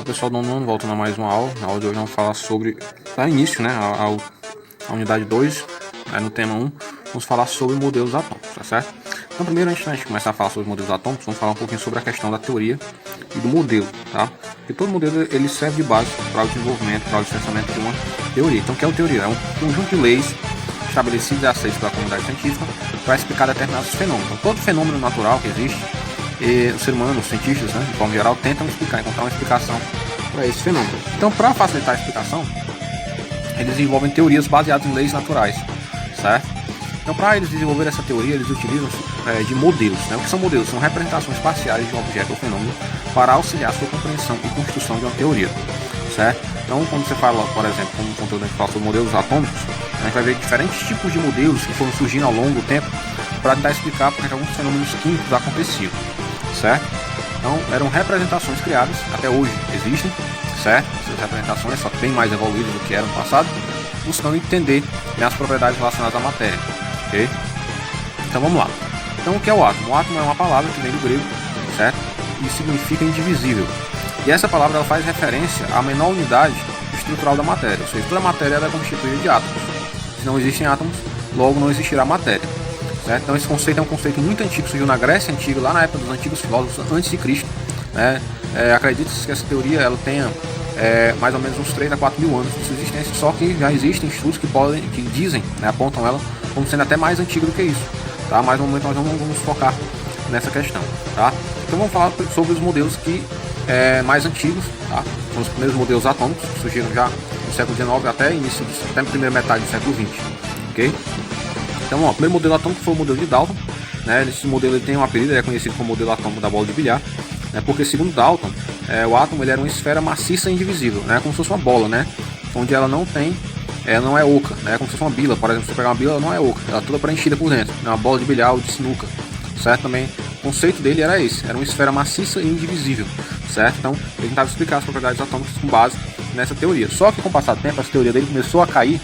Então, pessoal do nono ano, voltando a mais uma aula. Na aula de hoje vamos falar sobre, dar início, né, a unidade 2, no tema 1, vamos falar sobre modelos atômicos, tá certo? Então, primeiro, antes de a gente começar a falar sobre modelos atômicos, vamos falar um pouquinho sobre a questão da teoria e do modelo, tá? Porque todo modelo, ele serve de base para o desenvolvimento, para o licenciamento de uma teoria. Então, o que é uma teoria? É um conjunto de leis estabelecidas e aceitas pela comunidade científica para explicar determinados fenômenos. Então, todo fenômeno natural que existe, o ser humano, os cientistas, né, de forma geral, tentam encontrar uma explicação para esse fenômeno. Então, para facilitar a explicação, eles desenvolvem teorias baseadas em leis naturais, certo? Então, para eles desenvolver essa teoria, eles utilizam de modelos, né? O que são modelos? São representações parciais de um objeto ou fenômeno para auxiliar sua compreensão e construção de uma teoria, certo? Então, quando você fala, por exemplo, como um conteúdo a gente fala sobre modelos atômicos, a gente vai ver diferentes tipos de modelos que foram surgindo ao longo do tempo para tentar explicar porque alguns fenômenos químicos aconteciam, certo? Então, eram representações criadas, até hoje existem, certo? Essas representações, só que bem mais evoluídas do que eram no passado, buscando entender, né, as propriedades relacionadas à matéria, ok? Então, vamos lá. Então, o que é o átomo? O átomo é uma palavra que vem do grego, certo? E significa indivisível. E essa palavra ela faz referência à menor unidade estrutural da matéria, ou seja, toda a matéria ela é constituída de átomos. Se não existem átomos, logo não existirá matéria. Certo? Então esse conceito é um conceito muito antigo, surgiu na Grécia Antiga, lá na época dos antigos filósofos, antes de Cristo. Né? Acredita-se que essa teoria ela tenha mais ou menos uns 3 a 4 mil anos de sua existência, só que já existem estudos que dizem, né, apontam ela como sendo até mais antiga do que isso. Tá? Mas no momento nós não vamos focar nessa questão. Tá? Então vamos falar sobre os modelos que mais antigos, tá? São os primeiros modelos atômicos que surgiram já no século XIX até a primeira metade do século XX. Ok? Então, o primeiro modelo atômico foi o modelo de Dalton, né? Esse modelo ele tem um apelido, ele é conhecido como modelo atômico da bola de bilhar, né? Porque segundo Dalton, o átomo ele era uma esfera maciça e indivisível, né? Como se fosse uma bola, né? Onde ela não tem, ela não é oca, né? Como se fosse uma bila, por exemplo, se você pegar uma bila, ela não é oca, ela é toda preenchida por dentro, né? Uma bola de bilhar ou de sinuca, certo? Também o conceito dele era esse, era uma esfera maciça e indivisível, certo? Então ele tentava explicar as propriedades atômicas com base nessa teoria. Só que com o passar do tempo, essa teoria dele começou a cair,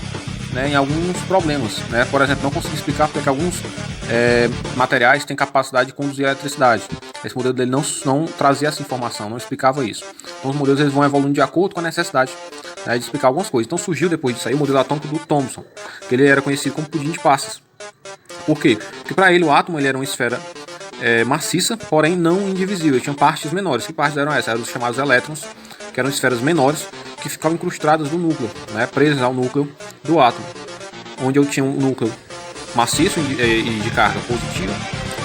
né, em alguns problemas, né? Por exemplo, não consegui explicar porque alguns materiais têm capacidade de conduzir a eletricidade. Esse modelo dele não trazia essa informação, não explicava isso. Então os modelos eles vão evoluindo de acordo com a necessidade, né, de explicar algumas coisas. Então surgiu depois disso aí o modelo atômico do Thomson, que ele era conhecido como pudim de passas. Por quê? Porque para ele o átomo ele era uma esfera maciça, porém não indivisível. Tinha partes menores. Que partes eram essas? Eram os chamados elétrons, que eram esferas menores que ficavam incrustadas no núcleo, né, presas ao núcleo do átomo, onde eu tinha um núcleo maciço e de carga positiva,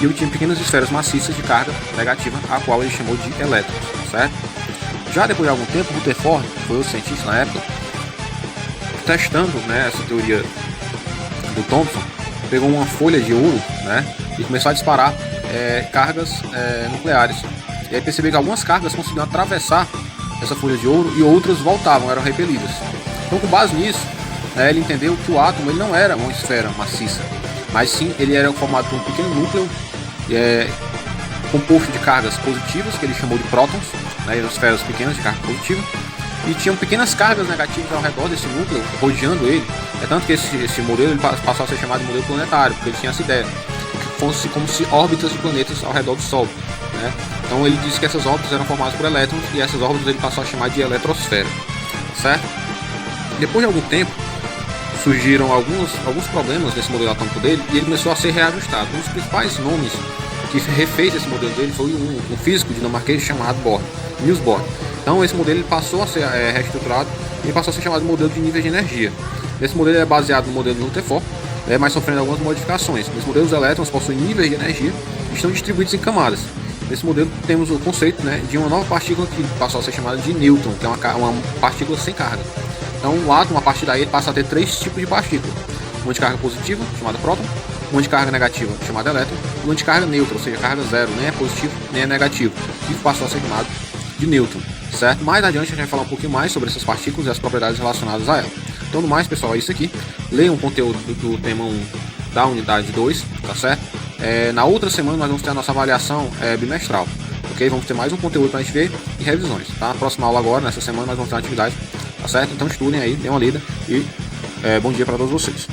e eu tinha pequenas esferas maciças de carga negativa, a qual ele chamou de elétrons, certo? Já depois de algum tempo, Rutherford, que foi o cientista na época, testando, né, essa teoria do Thomson, pegou uma folha de ouro, né, e começou a disparar cargas nucleares. E aí percebeu que algumas cargas conseguiam atravessar essa folha de ouro e outras voltavam, eram repelidas. Então, com base nisso, né, ele entendeu que o átomo ele não era uma esfera maciça, mas sim ele era formado por um pequeno núcleo composto de cargas positivas, que ele chamou de prótons, né, esferas pequenas de carga positiva, e tinham pequenas cargas negativas ao redor desse núcleo, rodeando ele. É tanto que esse modelo ele passou a ser chamado de modelo planetário, porque ele tinha essa ideia, que fosse como se órbitas de planetas ao redor do Sol, né? Então ele disse que essas órbitas eram formadas por elétrons, e essas órbitas ele passou a chamar de eletrosfera, certo? Depois de algum tempo, surgiram alguns problemas nesse modelo atômico dele, e ele começou a ser reajustado. Um dos principais nomes que refez esse modelo dele foi um físico dinamarquês chamado Niels Bohr. Então esse modelo ele passou a ser reestruturado e passou a ser chamado de modelo de níveis de energia. Esse modelo é baseado no modelo do Rutherford, mas sofrendo algumas modificações. Nesse modelo os elétrons possuem níveis de energia e estão distribuídos em camadas. Nesse modelo temos o conceito, né, de uma nova partícula que passou a ser chamada de nêutron, que é uma partícula sem carga. Então o átomo, a partir daí, passa a ter 3 tipos de partícula: uma de carga positiva, chamada próton, uma de carga negativa, chamada elétron, e uma de carga neutra, ou seja, carga zero, nem é positivo nem é negativo, que passou a ser chamado de nêutron, certo? Mais adiante a gente vai falar um pouquinho mais sobre essas partículas e as propriedades relacionadas a ela. Então, no mais, pessoal, é isso aqui. Leiam o conteúdo do tema 1 da unidade 2, tá certo? Na outra semana nós vamos ter a nossa avaliação bimestral, ok? Vamos ter mais um conteúdo para a gente ver e revisões, tá? Na próxima aula agora, nessa semana, nós vamos ter uma atividade, tá certo? Então estudem aí, dêem uma lida e bom dia para todos vocês.